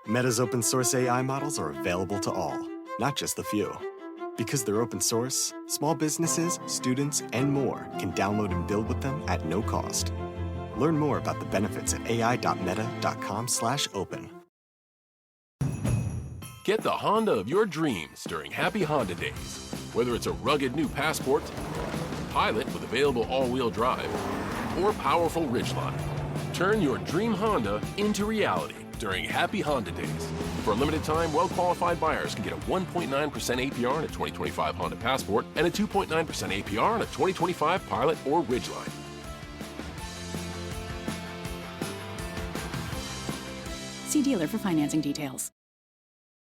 Meta's open source AI models are available to all, not just the few. Because they're open source, small businesses, students, and more can download and build with them at no cost. Learn more about the benefits at ai.meta.com/open. Get the Honda of your dreams during Happy Honda Days. Whether it's a rugged new Passport, Pilot with available all-wheel drive, or powerful Ridgeline, turn your dream Honda into reality during Happy Honda Days. For a limited time, well-qualified buyers can get a 1.9% APR on a 2025 Honda Passport and a 2.9% APR on a 2025 Pilot or Ridgeline. See dealer for financing details.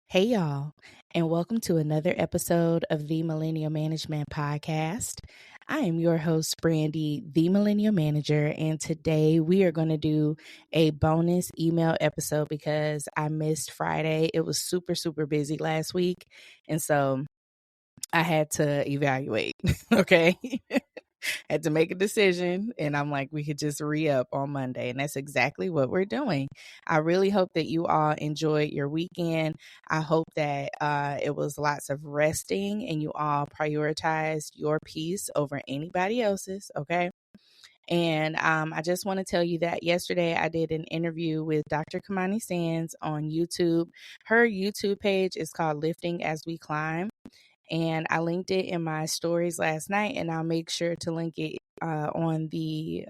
Hey, y'all, and welcome to another episode of the Millennial Management Podcast. I am your host, Brandy, the Millennial Manager, and today we are going to do a bonus email episode because I missed Friday. It was super busy last week, and so I had to evaluate, okay? Had to make a decision, and I'm like, we could just re-up on Monday, and that's exactly what we're doing. I really hope that you all enjoyed your weekend. I hope that it was lots of resting and you all prioritized your peace over anybody else's, okay? And I just want to tell you that yesterday I did an interview with Dr. Kamani Sands on YouTube. Her YouTube page is called Lifting as We Climb. And I linked it in my stories last night, and I'll make sure to link it on the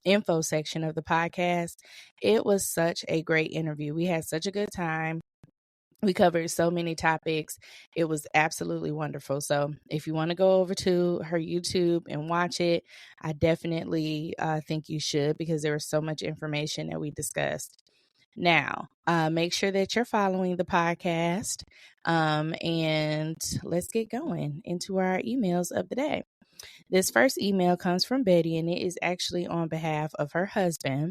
info section of the podcast. It was such a great interview. We had such a good time. We covered so many topics. It was absolutely wonderful. So if you want to go over to her YouTube and watch it, I definitely think you should, because there was so much information that we discussed. Now, make sure that you're following the podcast, and let's get going into our emails of the day. This first email comes from Betty, and it is actually on behalf of her husband.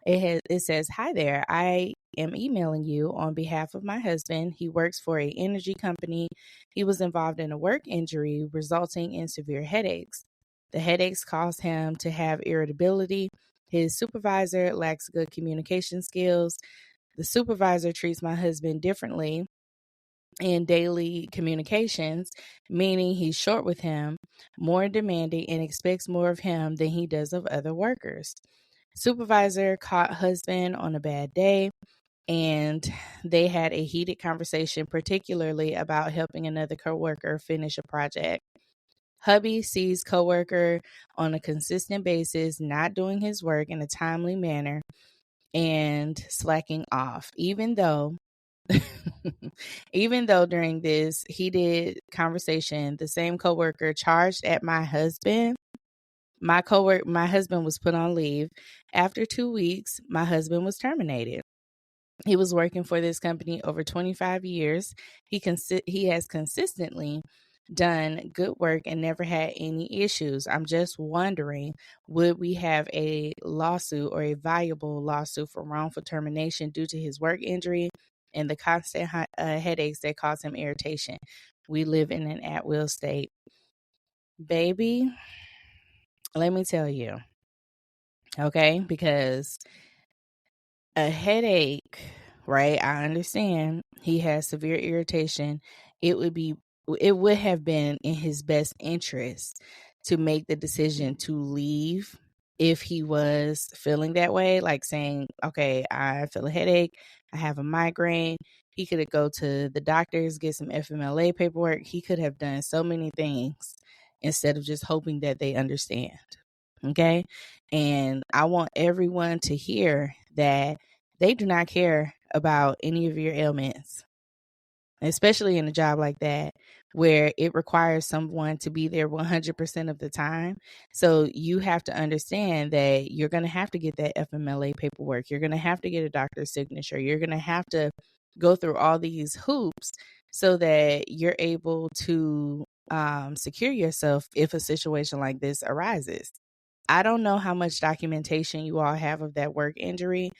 It says, "Hi there, I am emailing you on behalf of my husband. He works for an energy company. He was involved in a work injury resulting in severe headaches. The headaches caused him to have irritability. His supervisor lacks good communication skills. The supervisor treats my husband differently in daily communications, meaning he's short with him, more demanding, and expects more of him than he does of other workers. Supervisor caught husband on a bad day, and they had a heated conversation, particularly about helping another coworker finish a project. Hubby sees coworker on a consistent basis not doing his work in a timely manner and slacking off, even though during this heated conversation, the same coworker charged at my husband. My husband was put on leave. After 2 weeks, my husband was terminated. He was working for this company over 25 years. He has consistently done good work and never had any issues. I'm just wondering, would we have a lawsuit or a viable lawsuit for wrongful termination due to his work injury and the constant headaches that cause him irritation? We live in an at-will state." Baby, let me tell you, okay? Because a headache, right? I understand he has severe irritation. It would have been in his best interest to make the decision to leave if he was feeling that way, like saying, okay, I feel a headache, I have a migraine. He could go to the doctors, get some FMLA paperwork. He could have done so many things instead of just hoping that they understand. Okay. And I want everyone to hear that they do not care about any of your ailments, especially in a job like that where it requires someone to be there 100% of the time. So you have to understand that you're going to have to get that FMLA paperwork. You're going to have to get a doctor's signature. You're going to have to go through all these hoops so that you're able to secure yourself if a situation like this arises. I don't know how much documentation you all have of that work injury.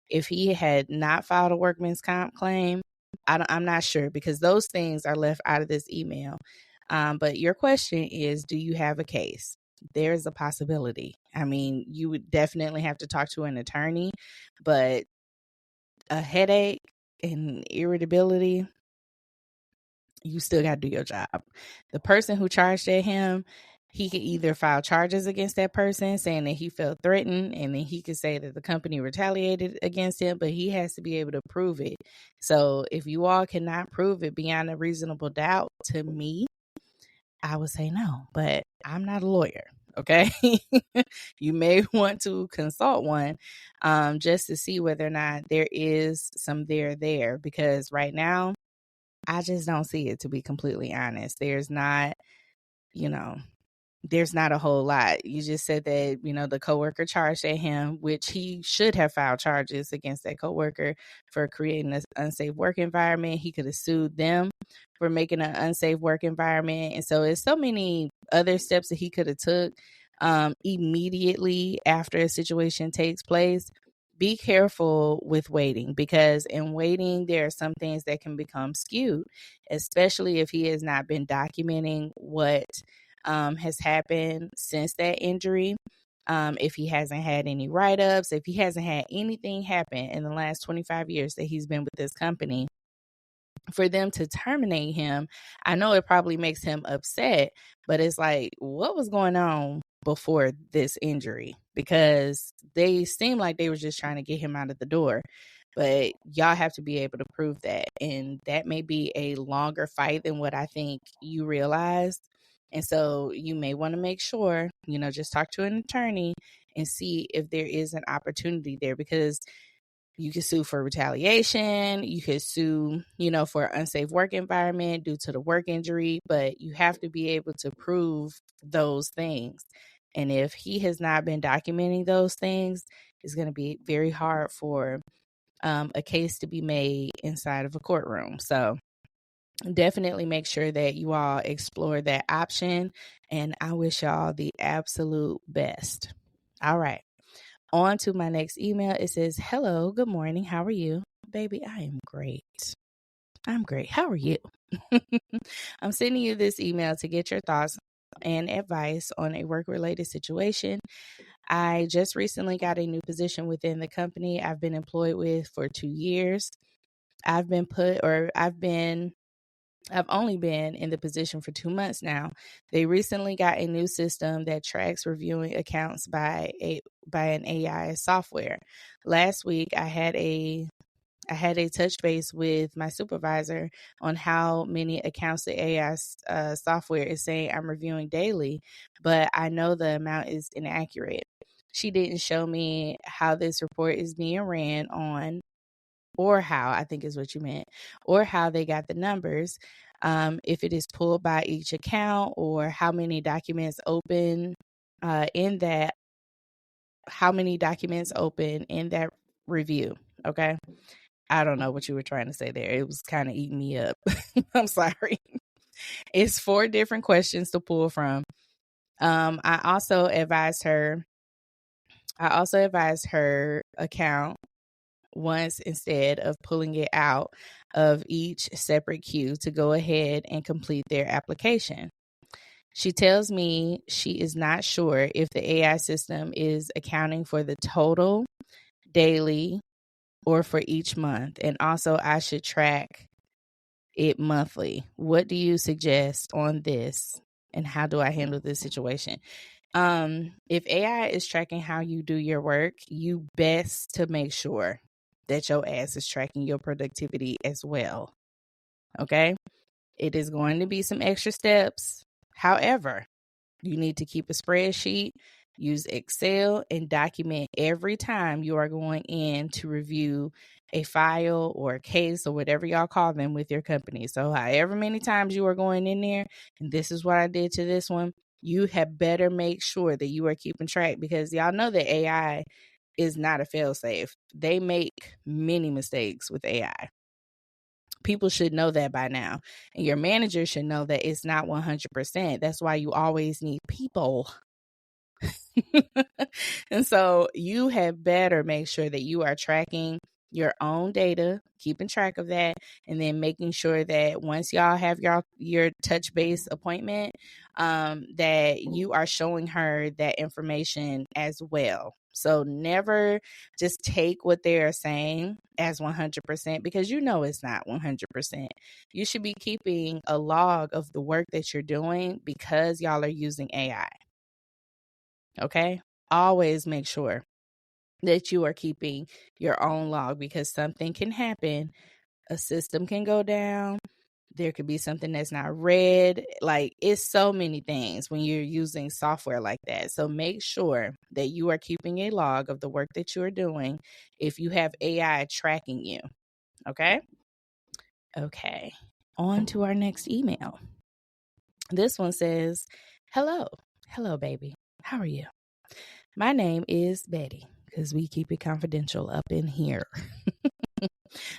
If he had not filed a workman's comp claim, I'm not sure, because those things are left out of this email. But your question is, do you have a case? There's a possibility. I mean, you would definitely have to talk to an attorney, but a headache and irritability, you still got to do your job. The person who charged at him, he could either file charges against that person saying that he felt threatened, and then he could say that the company retaliated against him, but he has to be able to prove it. So if you all cannot prove it beyond a reasonable doubt, to me, I would say no, but I'm not a lawyer. Okay. You may want to consult one just to see whether or not there is some there, because right now I just don't see it, to be completely honest. There's not a whole lot. You just said that, the coworker charged at him, which he should have filed charges against that coworker for creating an unsafe work environment. He could have sued them for making an unsafe work environment. And so it's so many other steps that he could have took immediately after a situation takes place. Be careful with waiting, because in waiting, there are some things that can become skewed, especially if he has not been documenting what has happened since that injury. If he hasn't had any write-ups, if he hasn't had anything happen in the last 25 years that he's been with this company, for them to terminate him, I know it probably makes him upset, but it's like, what was going on before this injury? Because they seem like they were just trying to get him out of the door. But y'all have to be able to prove that. And that may be a longer fight than what I think you realized. And so you may want to make sure, just talk to an attorney and see if there is an opportunity there, because you could sue for retaliation. You could sue, for unsafe work environment due to the work injury, but you have to be able to prove those things. And if he has not been documenting those things, it's going to be very hard for a case to be made inside of a courtroom. So definitely make sure that you all explore that option. And I wish y'all the absolute best. All right. On to my next email. It says, hello, good morning. How are you? Baby, I am great. I'm great. How are you? I'm sending you this email to get your thoughts and advice on a work-related situation. I just recently got a new position within the company I've been employed with for 2 years. I've only been in the position for 2 months now. They recently got a new system that tracks reviewing accounts by an AI software. Last week, I had a touch base with my supervisor on how many accounts the AI software is saying I'm reviewing daily, but I know the amount is inaccurate. She didn't show me how this report is being ran on, or how, I think is what you meant, or how they got the numbers, if it is pulled by each account, or how many documents open in that review. Okay. I don't know what you were trying to say there. It was kind of eating me up. I'm sorry. It's 4 different questions to pull from. I also advised her account once, instead of pulling it out of each separate queue, to go ahead and complete their application. She tells me she is not sure if the AI system is accounting for the total daily or for each month. And also I should track it monthly. What do you suggest on this? And how do I handle this situation? If AI is tracking how you do your work, you best to make sure that your ass is tracking your productivity as well. Okay? It is going to be some extra steps. However, you need to keep a spreadsheet, use Excel, and document every time you are going in to review a file or a case or whatever y'all call them with your company. So however many times you are going in there, and this is what I did to this one, you have better make sure that you are keeping track, because y'all know that AI is not a fail-safe. They make many mistakes with AI. People should know that by now. And your manager should know that it's not 100%. That's why you always need people. And so you have better make sure that you are tracking your own data, keeping track of that, and then making sure that once y'all have your touch base appointment, that you are showing her that information as well. So never just take what they are saying as 100% because you know it's not 100%. You should be keeping a log of the work that you're doing because y'all are using AI. Okay? Always make sure that you are keeping your own log because something can happen. A system can go down. There could be something that's not read. Like, it's so many things when you're using software like that. So make sure that you are keeping a log of the work that you're doing if you have AI tracking you. Okay? Okay. On to our next email. This one says, hello. Hello, baby. How are you? My name is Betty because we keep it confidential up in here.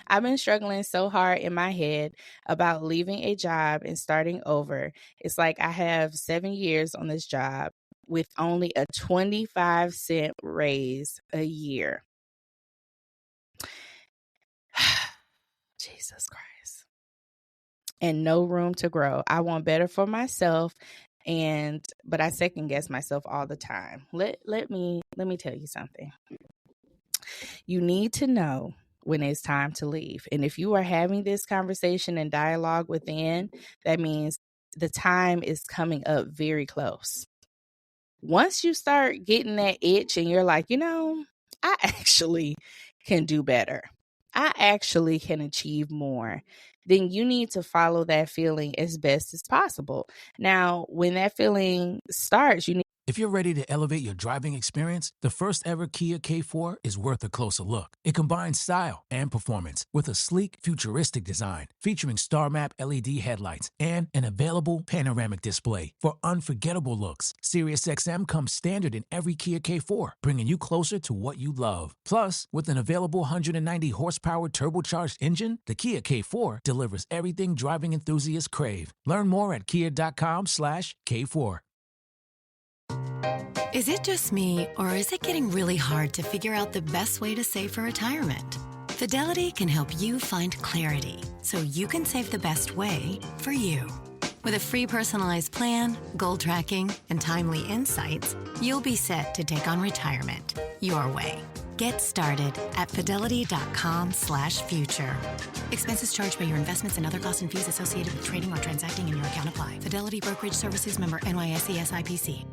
I've been struggling so hard in my head about leaving a job and starting over. It's like I have 7 years on this job with only a 25-cent raise a year. Jesus Christ. And no room to grow. I want better for myself, but I second guess myself all the time. Let me tell you something. You need to know when it's time to leave. And if you are having this conversation and dialogue within, that means the time is coming up very close. Once you start getting that itch and you're like, I actually can do better. I actually can achieve more. Then you need to follow that feeling as best as possible. Now, when that feeling starts, If you're ready to elevate your driving experience, the first ever Kia K4 is worth a closer look. It combines style and performance with a sleek, futuristic design featuring Star Map LED headlights and an available panoramic display for unforgettable looks. SiriusXM comes standard in every Kia K4, bringing you closer to what you love. Plus, with an available 190 horsepower turbocharged engine, the Kia K4 delivers everything driving enthusiasts crave. Learn more at kia.com/K4. Is it just me, or is it getting really hard to figure out the best way to save for retirement? Fidelity can help you find clarity so you can save the best way for you. With a free personalized plan, goal tracking, and timely insights, you'll be set to take on retirement your way. Get started at fidelity.com/future. Expenses charged by your investments and other costs and fees associated with trading or transacting in your account apply. Fidelity Brokerage Services, member NYSE SIPC.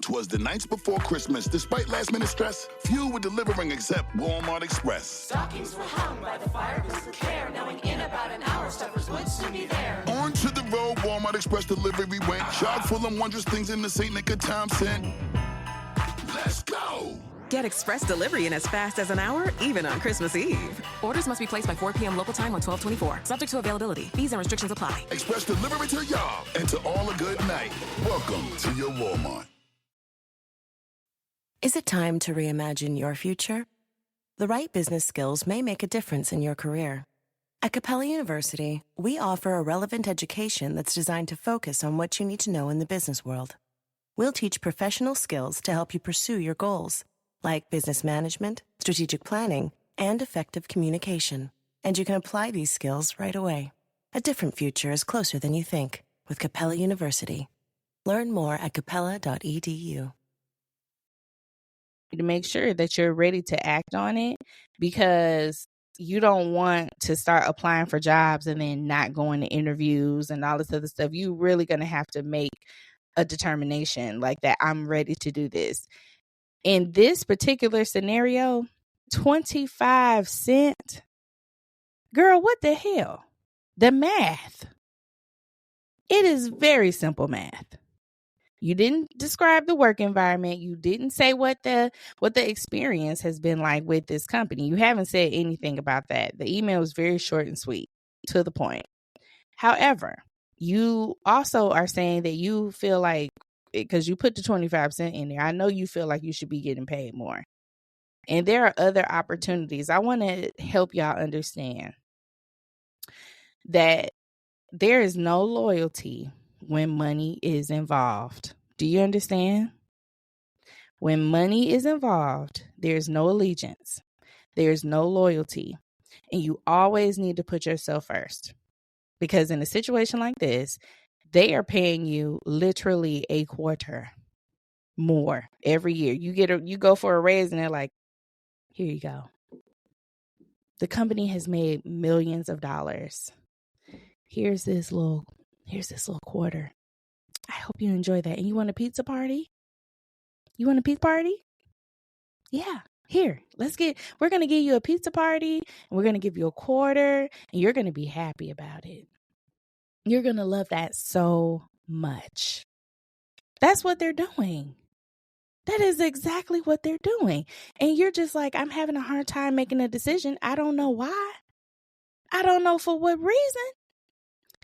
'Twas the nights before Christmas. Despite last-minute stress, few were delivering except Walmart Express. Stockings were hung by the fireplace with care, knowing in about an hour stuffers would soon be there. On to the road, Walmart Express delivery went. Chock full of wondrous things in the St. Nick of time sent. Let's go! Get express delivery in as fast as an hour, even on Christmas Eve. Orders must be placed by 4 p.m. local time on 12/24. Subject to availability. Fees and restrictions apply. Express delivery to y'all and to all a good night. Welcome to your Walmart. Is it time to reimagine your future? The right business skills may make a difference in your career. At Capella University, we offer a relevant education that's designed to focus on what you need to know in the business world. We'll teach professional skills to help you pursue your goals, like business management, strategic planning, and effective communication. And you can apply these skills right away. A different future is closer than you think with Capella University. Learn more at capella.edu. To make sure that you're ready to act on it, because you don't want to start applying for jobs and then not going to interviews and all this other stuff. You're really going to have to make a determination like that. I'm ready to do this. In this particular scenario, 25 cents. Girl, what the hell? The math. It is very simple math. You didn't describe the work environment. You didn't say what the experience has been like with this company. You haven't said anything about that. The email is very short and sweet, to the point. However, you also are saying that you feel like, because you put the 25 cents in there, I know you feel like you should be getting paid more. And there are other opportunities. I want to help y'all understand that there is no loyalty when money is involved. Do you understand? When money is involved, there's no allegiance. There's no loyalty. And you always need to put yourself first. Because in a situation like this, they are paying you literally a quarter. more every year. You go for a raise and they're like, here you go. The company has made millions of dollars. Here's this little quarter. I hope you enjoy that. And you want a pizza party? You want a pizza party? Yeah. Here, we're going to give you a pizza party, and we're going to give you a quarter, and you're going to be happy about it. You're going to love that so much. That's what they're doing. That is exactly what they're doing. And you're just like, I'm having a hard time making a decision. I don't know why. I don't know for what reason.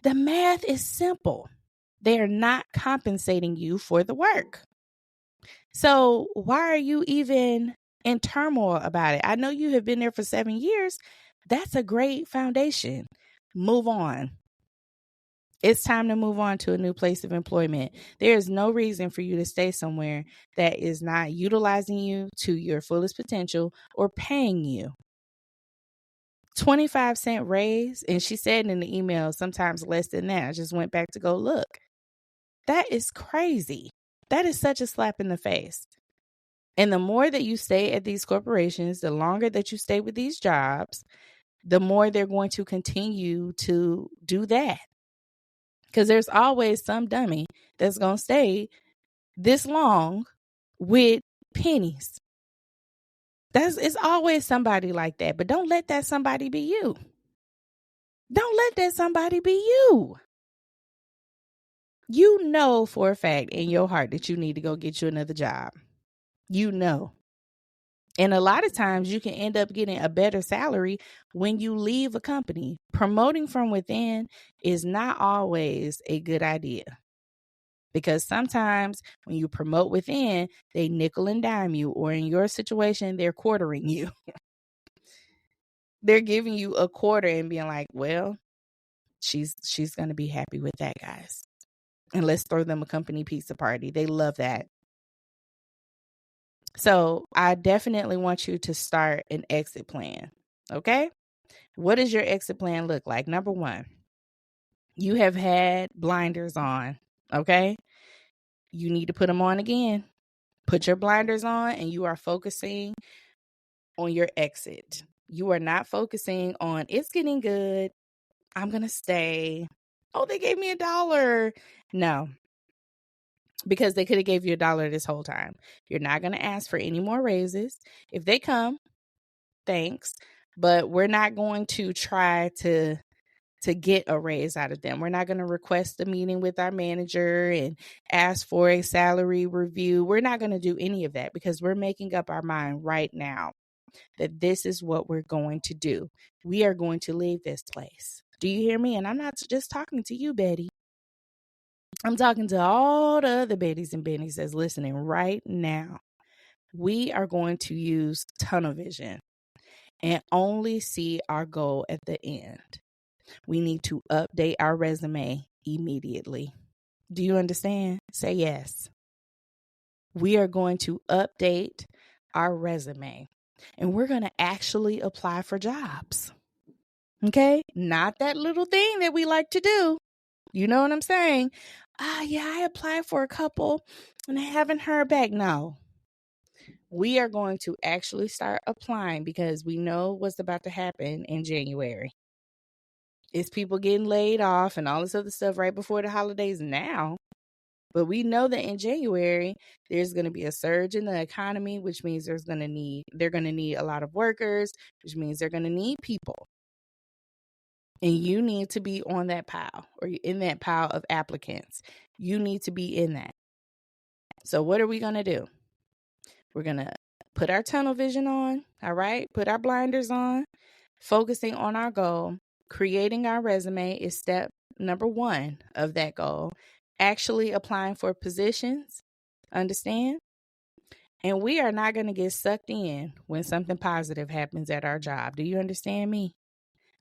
The math is simple. They are not compensating you for the work. So why are you even in turmoil about it? I know you have been there for 7 years. That's a great foundation. Move on. It's time to move on to a new place of employment. There is no reason for you to stay somewhere that is not utilizing you to your fullest potential or paying you. 25-cent raise, and she said in the email, sometimes less than that. I just went back to go look. That is crazy. That is such a slap in the face. And the more that you stay at these corporations, the longer that you stay with these jobs, the more they're going to continue to do that. Because there's always some dummy that's going to stay this long with pennies. It's always somebody like that. But don't let that somebody be you. Don't let that somebody be you. You know for a fact in your heart that you need to go get you another job. You know. And a lot of times you can end up getting a better salary when you leave a company. Promoting from within is not always a good idea. Because sometimes when you promote within, they nickel and dime you, or in your situation, they're quartering you. They're giving you a quarter and being like, well, she's going to be happy with that, guys. And let's throw them a company pizza party. They love that. So I definitely want you to start an exit plan. Okay? What does your exit plan look like? Number one, you have had blinders on. Okay? You need to put them on again. Put your blinders on and you are focusing on your exit. You are not focusing on it's getting good. I'm going to stay. Oh, they gave me $1. No. Because they could have gave you $1 this whole time. You're not going to ask for any more raises. If they come, thanks. But we're not going to try to get a raise out of them. We're not going to request a meeting with our manager and ask for a salary review. We're not going to do any of that because we're making up our mind right now that this is what we're going to do. We are going to leave this place. Do you hear me? And I'm not just talking to you, Betty. I'm talking to all the other Bettys and Bennies that's listening right now. We are going to use tunnel vision and only see our goal at the end. We need to update our resume immediately. Do you understand? Say yes. We are going to update our resume and we're going to actually apply for jobs. Okay? Not that little thing that we like to do. You know what I'm saying? Yeah, I applied for a couple and I haven't heard back. No. We are going to actually start applying because we know what's about to happen in January. It's people getting laid off and all this other stuff right before the holidays now. But we know that in January, there's going to be a surge in the economy, which means they're going to need a lot of workers, which means they're going to need people. And you need to be on that pile or in that pile of applicants. You need to be in that. So what are we going to do? We're going to put our tunnel vision on, all right? Put our blinders on, focusing on our goal. Creating our resume is step number 1 of that goal. Actually applying for positions, understand? And we are not going to get sucked in when something positive happens at our job. Do you understand me?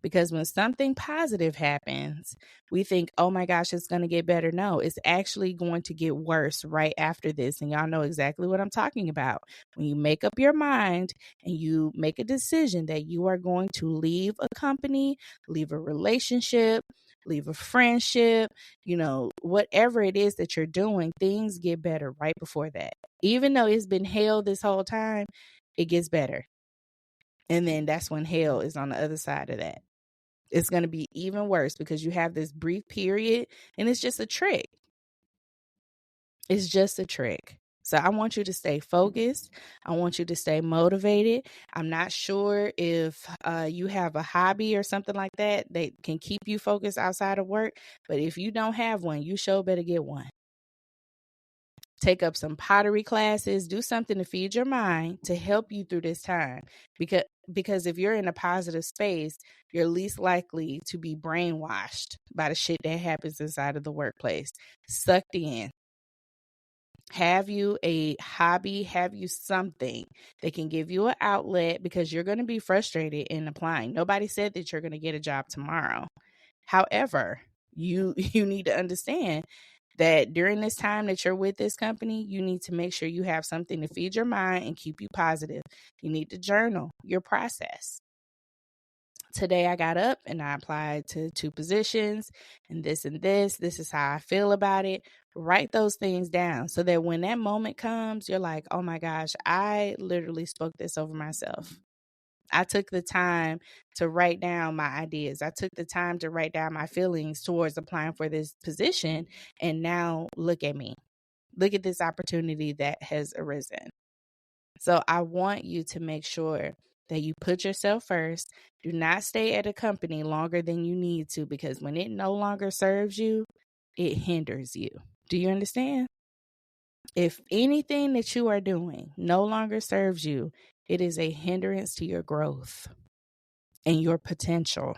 Because when something positive happens, we think, oh my gosh, it's going to get better. No, it's actually going to get worse right after this. And y'all know exactly what I'm talking about. When you make up your mind and you make a decision that you are going to leave a company, leave a relationship, leave a friendship, whatever it is that you're doing, things get better right before that. Even though it's been hell this whole time, it gets better. And then that's when hell is on the other side of that. It's going to be even worse because you have this brief period and it's just a trick. It's just a trick. So I want you to stay focused. I want you to stay motivated. I'm not sure if you have a hobby or something like that can keep you focused outside of work. But if you don't have one, you sure better get one. Take up some pottery classes. Do something to feed your mind to help you through this time. Because if you're in a positive space, you're least likely to be brainwashed by the shit that happens inside of the workplace. Sucked in. Have you a hobby? Have you something that can give you an outlet, because you're going to be frustrated in applying. Nobody said that you're going to get a job tomorrow. However, you need to understand that during this time that you're with this company, you need to make sure you have something to feed your mind and keep you positive. You need to journal your process. Today I got up and I applied to 2 positions and this and this. This is how I feel about it. Write those things down so that when that moment comes, you're like, oh my gosh, I literally spoke this over myself. I took the time to write down my ideas. I took the time to write down my feelings towards applying for this position. And now look at me. Look at this opportunity that has arisen. So I want you to make sure that you put yourself first. Do not stay at a company longer than you need to, because when it no longer serves you, it hinders you. Do you understand? If anything that you are doing no longer serves you, it is a hindrance to your growth and your potential.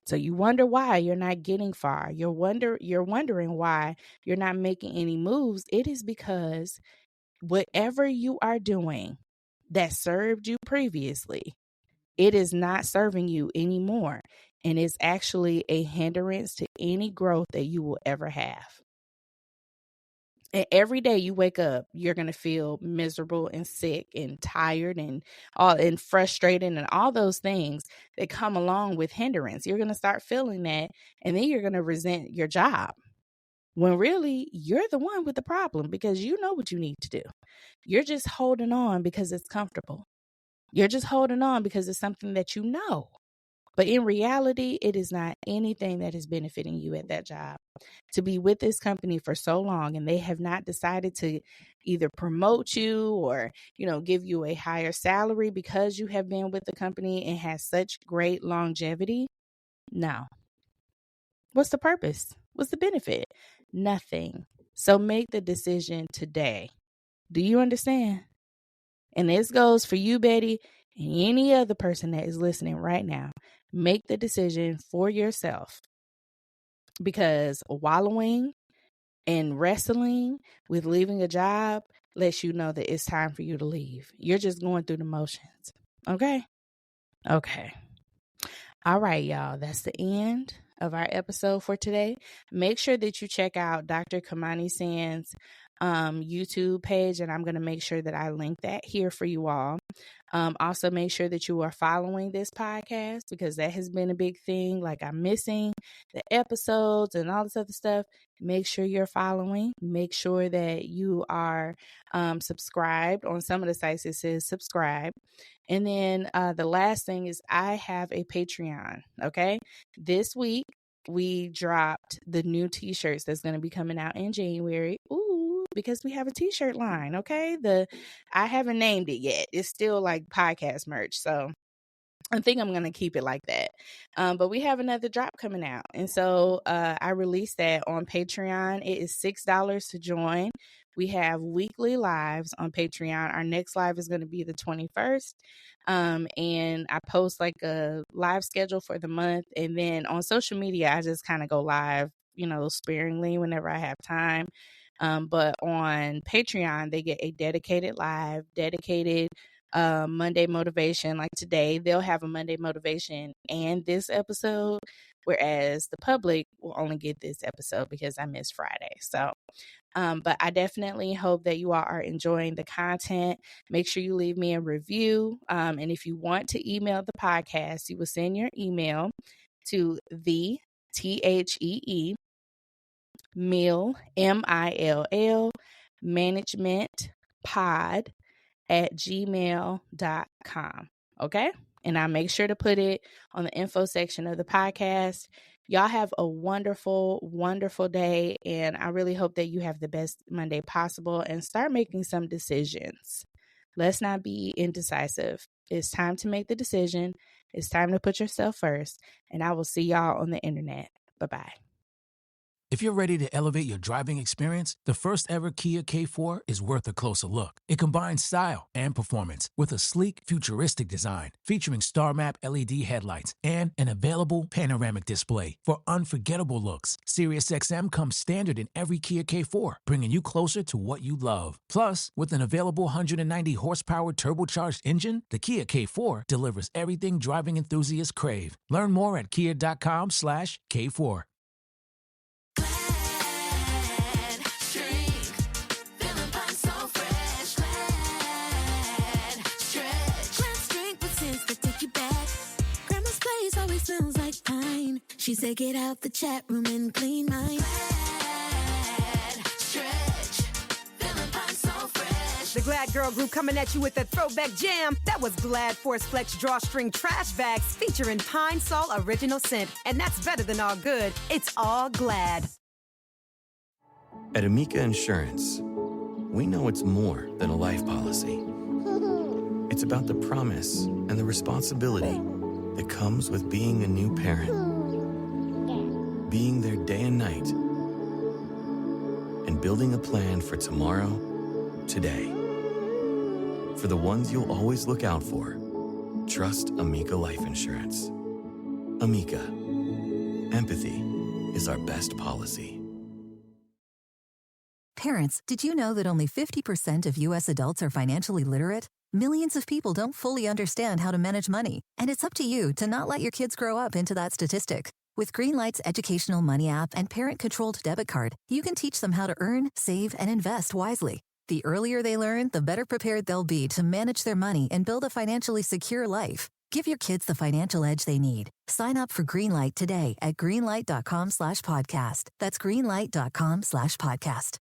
So you wonder why you're not getting far. You're wondering why you're not making any moves. It is because whatever you are doing that served you previously, it is not serving you anymore. And it's actually a hindrance to any growth that you will ever have. And every day you wake up, you're going to feel miserable and sick and tired and frustrated and all those things that come along with hindrance. You're going to start feeling that, and then you're going to resent your job, when really you're the one with the problem, because you know what you need to do. You're just holding on because it's comfortable. You're just holding on because it's something that you know. But in reality, it is not anything that is benefiting you at that job. To be with this company for so long and they have not decided to either promote you or, give you a higher salary because you have been with the company and has such great longevity. No. What's the purpose? What's the benefit? Nothing. So make the decision today. Do you understand? And this goes for you, Betty, and any other person that is listening right now. Make the decision for yourself, because wallowing and wrestling with leaving a job lets you know that it's time for you to leave. You're just going through the motions. Okay. All right, y'all. That's the end of our episode for today. Make sure that you check out Dr. Kamani Sand's YouTube page, and I'm going to make sure that I link that here for you all. Also, make sure that you are following this podcast, because that has been a big thing. Like, I'm missing the episodes and all this other stuff. Make sure you're following. Make sure that you are subscribed. On some of the sites, it says subscribe. And then the last thing is I have a Patreon. Okay. This week, we dropped the new t-shirts that's going to be coming out in January. Ooh, because we have a t-shirt line. Okay. I haven't named it yet. It's still like podcast merch. So I think I'm going to keep it like that. But we have another drop coming out. And so I released that on Patreon. It is $6 to join. We have weekly lives on Patreon. Our next live is going to be the 21st. And I post like a live schedule for the month. And then on social media, I just kind of go live, sparingly whenever I have time. But on Patreon, they get a dedicated live, dedicated Monday motivation. Like today, they'll have a Monday motivation and this episode, whereas the public will only get this episode because I missed Friday. So but I definitely hope that you all are enjoying the content. Make sure you leave me a review. And if you want to email the podcast, you will send your email to the THEE Mill, MILL, management pod at gmail.com. Okay. And I make sure to put it on the info section of the podcast. Y'all have a wonderful, wonderful day. And I really hope that you have the best Monday possible and start making some decisions. Let's not be indecisive. It's time to make the decision. It's time to put yourself first. And I will see y'all on the internet. Bye-bye. If you're ready to elevate your driving experience, the first ever Kia K4 is worth a closer look. It combines style and performance with a sleek, futuristic design featuring star map LED headlights and an available panoramic display for unforgettable looks. SiriusXM comes standard in every Kia K4, bringing you closer to what you love. Plus, with an available 190 horsepower turbocharged engine, the Kia K4 delivers everything driving enthusiasts crave. Learn more at kia.com/K4. Smells like pine. She said, get out the chat room and clean mine. Glad, stretch, feeling pine so fresh. The Glad Girl Group coming at you with a throwback jam. That was Glad Force Flex Drawstring Trash Bags featuring Pine Sol Original Scent. And that's better than all good. It's all Glad. At Amica Insurance, we know it's more than a life policy. It's about the promise and the responsibility that comes with being a new parent. Being there day and night. And building a plan for tomorrow, today. For the ones you'll always look out for, trust Amica Life Insurance. Amica. Empathy is our best policy. Parents, did you know that only 50% of U.S. adults are financially literate? Millions of people don't fully understand how to manage money, and it's up to you to not let your kids grow up into that statistic. With Greenlight's educational money app and parent-controlled debit card, you can teach them how to earn, save, and invest wisely. The earlier they learn, the better prepared they'll be to manage their money and build a financially secure life. Give your kids the financial edge they need. Sign up for Greenlight today at greenlight.com/podcast. That's greenlight.com/podcast.